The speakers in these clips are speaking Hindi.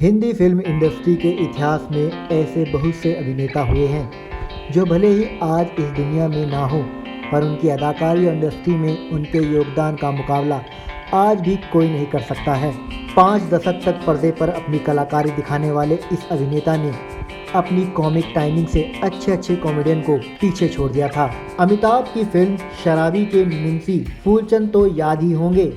हिंदी फिल्म इंडस्ट्री के इतिहास में ऐसे बहुत से अभिनेता हुए हैं जो भले ही आज इस दुनिया में ना हो, पर उनकी अदाकारी इंडस्ट्री में उनके योगदान का मुकाबला आज भी कोई नहीं कर सकता है। 5 दशक तक पर्दे पर अपनी कलाकारी दिखाने वाले इस अभिनेता ने अपनी कॉमिक टाइमिंग से अच्छे कॉमेडियन को पीछे छोड़ दिया था। अमिताभ की फिल्म शराबी के मुंशी फूलचंद तो याद ही होंगे,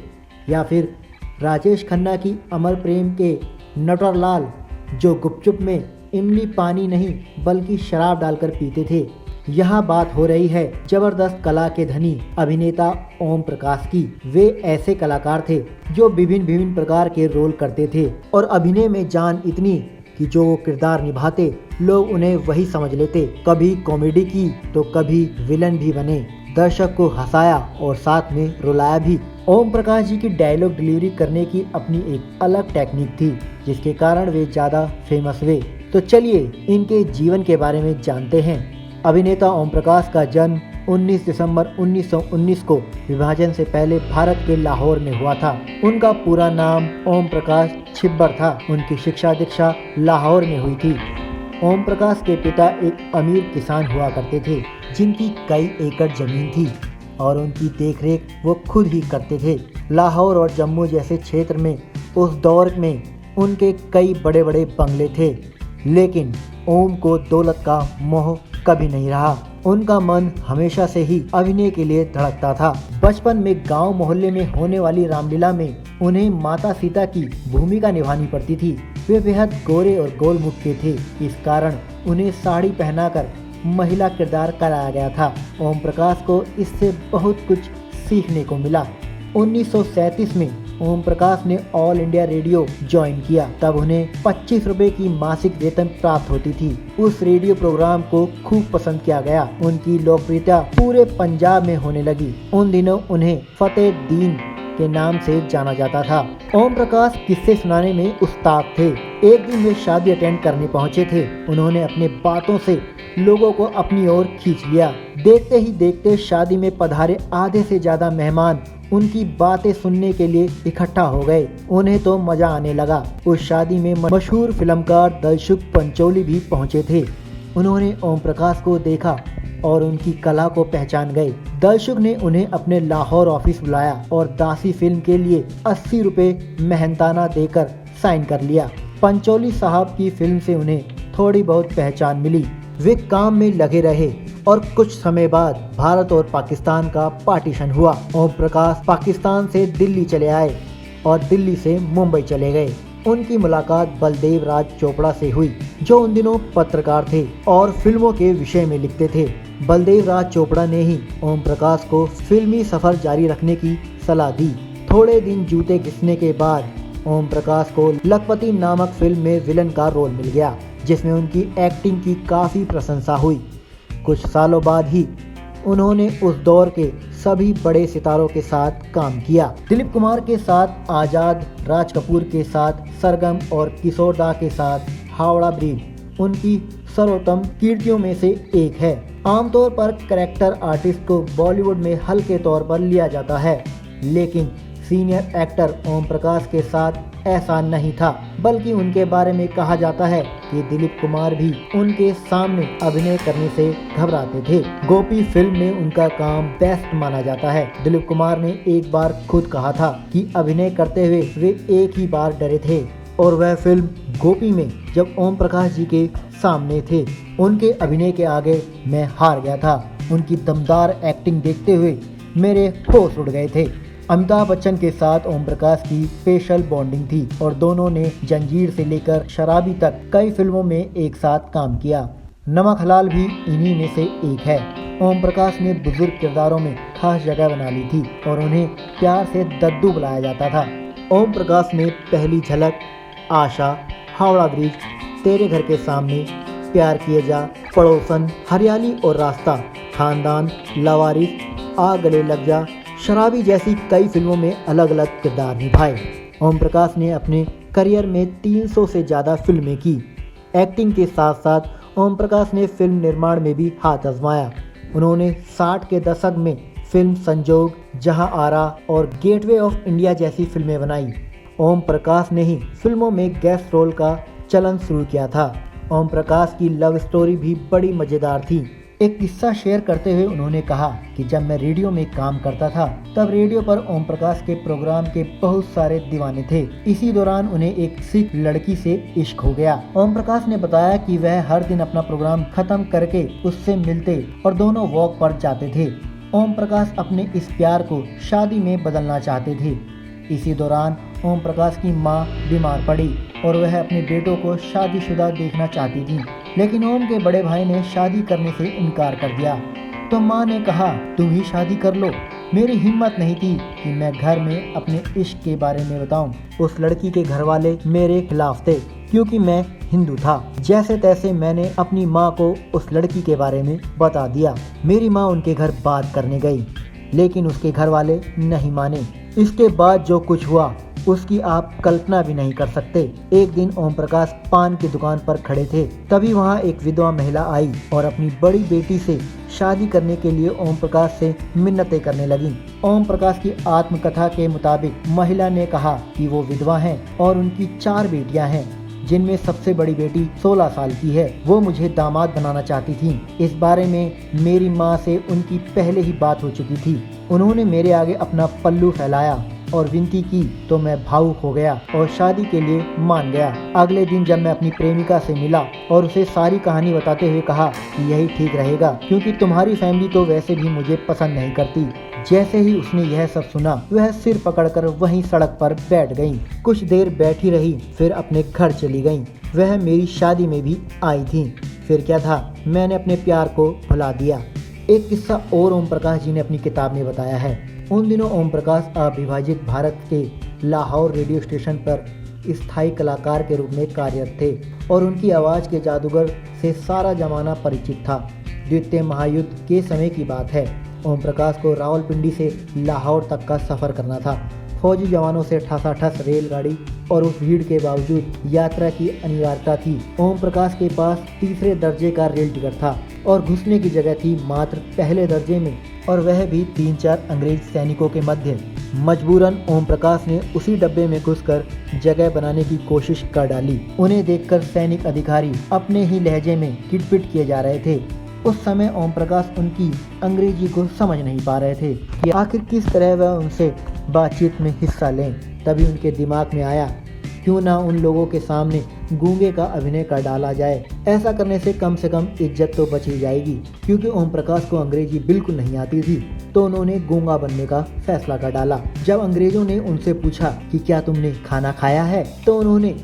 या फिर राजेश खन्ना की अमर प्रेम के नटवरलाल, जो गुपचुप में इमली पानी नहीं बल्कि शराब डालकर पीते थे। यहाँ बात हो रही है जबरदस्त कला के धनी अभिनेता ओम प्रकाश की। वे ऐसे कलाकार थे जो विभिन्न प्रकार के रोल करते थे और अभिनय में जान इतनी कि जो वो किरदार निभाते लोग उन्हें वही समझ लेते। कभी कॉमेडी की तो कभी विलन भी बने, दर्शक को हंसाया और साथ में रुलाया भी। ओम प्रकाश जी की डायलॉग डिलीवरी करने की अपनी एक अलग टेक्निक थी, जिसके कारण वे ज़्यादा फेमस हुए। तो चलिए इनके जीवन के बारे में जानते हैं। अभिनेता ओम प्रकाश का जन्म 19 दिसंबर 1919 को विभाजन से पहले भारत के लाहौर में हुआ था। उनका पूरा नाम ओम प्रकाश छिब्बर था। उनकी शिक्षा दीक्षा लाहौर में हुई थी। ओम प्रकाश के पिता एक अमीर किसान हुआ करते थे, जिनकी कई एकड़ जमीन थी और उनकी देखरेख वो खुद ही करते थे। लाहौर और जम्मू जैसे क्षेत्र में उस दौर में उनके कई बड़े बंगले थे, लेकिन ओम को दौलत का मोह कभी नहीं रहा। उनका मन हमेशा से ही अभिनय के लिए धड़कता था। बचपन में गांव मोहल्ले में होने वाली रामलीला में उन्हें माता सीता की भूमिका निभानी पड़ती थी। वे बेहद गोरे और गोलमुख के थे, इस कारण उन्हें साड़ी पहनाकर महिला किरदार कराया गया था। ओम प्रकाश को इससे बहुत कुछ सीखने को मिला। 1937 में ओम प्रकाश ने ऑल इंडिया रेडियो ज्वाइन किया। तब उन्हें 25 रुपए की मासिक वेतन प्राप्त होती थी। उस रेडियो प्रोग्राम को खूब पसंद किया गया। उनकी लोकप्रियता पूरे पंजाब में होने लगी। उन दिनों उन्हें फतेह दीन के नाम से जाना जाता था। ओम प्रकाश किस्से सुनाने में उस्ताद थे। एक दिन वे शादी अटेंड करने पहुंचे थे। उन्होंने अपने बातों से लोगों को अपनी ओर खींच लिया। देखते ही देखते शादी में पधारे आधे से ज्यादा मेहमान उनकी बातें सुनने के लिए इकट्ठा हो गए। उन्हें तो मजा आने लगा। उस शादी में मशहूर फिल्मकार दिलसुख पंचोली भी पहुंचे थे। उन्होंने ओम प्रकाश को देखा और उनकी कला को पहचान गए। दिलसुख ने उन्हें अपने लाहौर ऑफिस बुलाया और दासी फिल्म के लिए 80 रुपए मेहनताना देकर साइन कर लिया। पंचोली साहब की फिल्म से उन्हें थोड़ी बहुत पहचान मिली। वे काम में लगे रहे और कुछ समय बाद भारत और पाकिस्तान का पार्टीशन हुआ। ओम प्रकाश पाकिस्तान से दिल्ली चले आए और दिल्ली से मुंबई चले गए। उनकी मुलाकात बलदेव राज चोपड़ा से हुई, जो उन दिनों पत्रकार थे और फिल्मों के विषय में लिखते थे। बलदेव राज चोपड़ा ने ही ओम प्रकाश को फिल्मी सफर जारी रखने की सलाह दी। थोड़े दिन जूते घिसने के बाद ओम प्रकाश को लखपति नामक फिल्म में विलन का रोल मिल गया, जिसमें उनकी एक्टिंग की काफ़ी प्रशंसा हुई। कुछ सालों बाद ही उन्होंने उस दौर के सभी बड़े सितारों के साथ काम किया। दिलीप कुमार के साथ आजाद, राज कपूर के साथ सरगम और किशोर दा के साथ हावड़ा ब्रिज उनकी सर्वोत्तम कीर्तियों में से एक है। आमतौर पर कैरेक्टर आर्टिस्ट को बॉलीवुड में हल्के तौर पर लिया जाता है, लेकिन सीनियर एक्टर ओम प्रकाश के साथ ऐसा नहीं था, बल्कि उनके बारे में कहा जाता है कि दिलीप कुमार भी उनके सामने अभिनय करने से घबराते थे। गोपी फिल्म में उनका काम बेस्ट माना जाता है। दिलीप कुमार ने एक बार खुद कहा था कि अभिनय करते हुए वे एक ही बार डरे थे, और वह फिल्म गोपी में जब ओम प्रकाश जी के सामने थे। उनके अभिनय के आगे मैं हार गया था। उनकी दमदार एक्टिंग देखते हुए मेरे होश उड़ गए थे। अमिताभ बच्चन के साथ ओम प्रकाश की स्पेशल बॉन्डिंग थी और दोनों ने जंजीर से लेकर शराबी तक कई फिल्मों में एक साथ काम किया। नमक हलाल भी इन्हीं में से एक है। ओम प्रकाश ने बुजुर्ग किरदारों में खास जगह बना ली थी और उन्हें प्यार से दद्दू बुलाया जाता था। ओम प्रकाश ने पहली झलक, आशा, हावड़ा ब्रिज, तेरे घर के सामने, प्यार किए जा, पड़ोसन, हरियाली और रास्ता, खानदान, लवारिस, आ गले लग जा, शराबी जैसी कई फिल्मों में अलग अलग किरदार निभाए। ओम प्रकाश ने अपने करियर में 300 से ज़्यादा फिल्में की। एक्टिंग के साथ साथ ओम प्रकाश ने फिल्म निर्माण में भी हाथ आजमाया। उन्होंने 60 के दशक में फिल्म संजोग, जहां आरा और गेटवे ऑफ इंडिया जैसी फिल्में बनाई। ओम प्रकाश ने ही फिल्मों में गेस्ट रोल का चलन शुरू किया था। ओम प्रकाश की लव स्टोरी भी बड़ी मजेदार थी। एक किस्सा शेयर करते हुए उन्होंने कहा कि जब मैं रेडियो में काम करता था तब रेडियो पर ओम प्रकाश के प्रोग्राम के बहुत सारे दीवाने थे। इसी दौरान उन्हें एक सिख लड़की से इश्क हो गया। ओम प्रकाश ने बताया कि वह हर दिन अपना प्रोग्राम खत्म करके उससे मिलते और दोनों वॉक पर जाते थे। ओम प्रकाश अपने इस प्यार को शादी में बदलना चाहते थे। इसी दौरान ओम प्रकाश की मां बीमार पड़ी और वह अपने बेटों को शादीशुदा देखना चाहती थी, लेकिन ओम के बड़े भाई ने शादी करने से इनकार कर दिया। तो मां ने कहा, तुम ही शादी कर लो। मेरी हिम्मत नहीं थी कि मैं घर में अपने इश्क के बारे में बताऊं। उस लड़की के घर वाले मेरे खिलाफ थे क्योंकि मैं हिंदू था। जैसे तैसे मैंने अपनी माँ को उस लड़की के बारे में बता दिया। मेरी माँ उनके घर बात करने गई, लेकिन उसके घर वाले नहीं माने। इसके बाद जो कुछ हुआ उसकी आप कल्पना भी नहीं कर सकते। एक दिन ओम प्रकाश पान की दुकान पर खड़े थे, तभी वहाँ एक विधवा महिला आई और अपनी बड़ी बेटी से शादी करने के लिए ओम प्रकाश से मिन्नतें करने लगी। ओम प्रकाश की आत्मकथा के मुताबिक महिला ने कहा कि वो विधवा हैं और उनकी 4 बेटियां हैं, जिनमें सबसे बड़ी बेटी 16 साल की है। वो मुझे दामाद बनाना चाहती थी। इस बारे में मेरी माँ से उनकी पहले ही बात हो चुकी थी। उन्होंने मेरे आगे अपना पल्लू फैलाया और विनती की तो मैं भावुक हो गया और शादी के लिए मान गया। अगले दिन जब मैं अपनी प्रेमिका से मिला और उसे सारी कहानी बताते हुए कहा कि यही ठीक रहेगा, क्योंकि तुम्हारी फैमिली तो वैसे भी मुझे पसंद नहीं करती। जैसे ही उसने यह सब सुना, वह सिर पकड़कर वहीं सड़क पर बैठ गई। कुछ देर बैठी रही, फिर अपने घर चली गई। वह मेरी शादी में भी आई थी। फिर क्या था, मैंने अपने प्यार को भुला दिया। एक किस्सा और ओम प्रकाश जी ने अपनी किताब में बताया है। उन दिनों ओम प्रकाश अविभाजित भारत के लाहौर रेडियो स्टेशन पर स्थायी कलाकार के रूप में कार्यरत थे और उनकी आवाज़ के जादूगर से सारा जमाना परिचित था। द्वितीय महायुद्ध के समय की बात है। ओम प्रकाश को रावलपिंडी से लाहौर तक का सफ़र करना था। फौजी जवानों से ठसाठस रेलगाड़ी और उस भीड़ के बावजूद यात्रा की अनिवार्यता थी। ओम प्रकाश के पास तीसरे दर्जे का रेल टिकट था और घुसने की जगह थी मात्र पहले दर्जे में, और वह भी 3-4 अंग्रेज सैनिकों के मध्य। मजबूरन ओम प्रकाश ने उसी डब्बे में घुसकर जगह बनाने की कोशिश कर डाली। उन्हें देखकर सैनिक अधिकारी अपने ही लहजे में किटपिट किए जा रहे थे। उस समय ओम प्रकाश उनकी अंग्रेजी को समझ नहीं पा रहे थे कि आखिर किस तरह वह उनसे बातचीत में हिस्सा लें। तभी उनके दिमाग में आया, क्यों ना उन लोगों के सामने गूंगे का अभिनय कर डाला जाए। ऐसा करने से कम इज्जत तो बच ही जाएगी। क्योंकि ओम प्रकाश को अंग्रेजी बिल्कुल नहीं आती थी, तो उन्होंने गूंगा बनने का फैसला कर डाला। जब अंग्रेजों ने उनसे पूछा कि क्या तुमने खाना खाया है, तो उन्होंने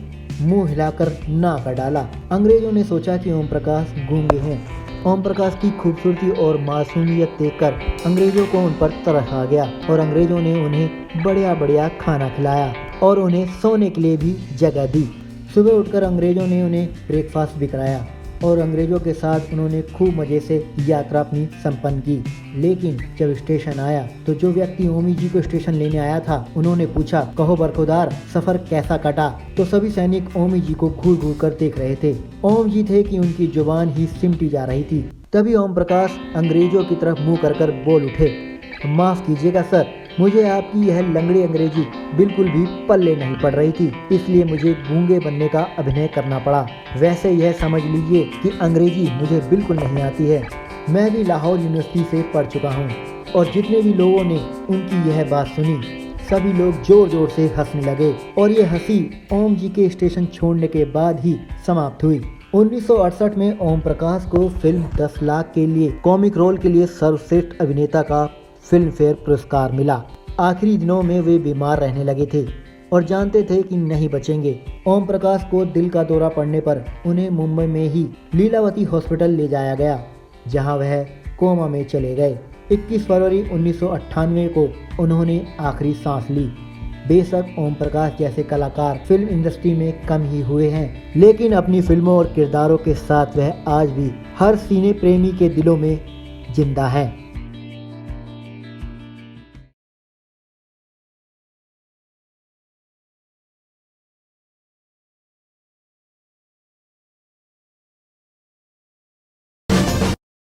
मुंह हिलाकर ना कर डाला। अंग्रेजों ने सोचा कि ओम प्रकाश गूंगे हैं। ओम प्रकाश की खूबसूरती और मासूमियत देखकर अंग्रेजों को उन पर तरस आ गया और अंग्रेजों ने उन्हें बढ़िया खाना खिलाया और उन्हें सोने के लिए भी जगह दी। सुबह उठकर अंग्रेजों ने उन्हें ब्रेकफास्ट भी कराया और अंग्रेजों के साथ उन्होंने खूब मज़े से यात्रा अपनी संपन्न की। लेकिन जब स्टेशन आया तो जो व्यक्ति ओमी जी को स्टेशन लेने आया था, उन्होंने पूछा, कहो बरखुरदार, सफ़र कैसा कटा। तो सभी सैनिक ओमी जी को घूर घूर कर देख रहे थे। ओम जी थे कि उनकी जुबान ही सिमटी जा रही थी। तभी ओम प्रकाश अंग्रेजों की तरफ मुँह कर बोल उठे, माफ़ कीजिएगा सर, मुझे आपकी यह लंगड़ी अंग्रेजी बिल्कुल भी पल्ले नहीं पड़ रही थी, इसलिए मुझे गूंगे बनने का अभिनय करना पड़ा। वैसे यह समझ लीजिए कि अंग्रेजी मुझे बिल्कुल नहीं आती है। मैं भी लाहौर यूनिवर्सिटी से पढ़ चुका हूँ। और जितने भी लोगों ने उनकी यह बात सुनी, सभी लोग जोर जोर से हंसने लगे और ये हंसी ओम जी के स्टेशन छोड़ने के बाद ही समाप्त हुई। 1968 में ओम प्रकाश को फिल्म 10 लाख के लिए कॉमिक रोल के लिए सर्वश्रेष्ठ अभिनेता का फिल्म फेयर पुरस्कार मिला। आखिरी दिनों में वे बीमार रहने लगे थे और जानते थे कि नहीं बचेंगे। ओम प्रकाश को दिल का दौरा पड़ने पर उन्हें मुंबई में ही लीलावती हॉस्पिटल ले जाया गया, जहां वह कोमा में चले गए। 21 फरवरी 1998 को उन्होंने आखिरी सांस ली। बेशक ओम प्रकाश जैसे कलाकार फिल्म इंडस्ट्री में कम ही हुए हैं, लेकिन अपनी फिल्मों और किरदारों के साथ वह आज भी हर सिने प्रेमी के दिलों में जिंदा है।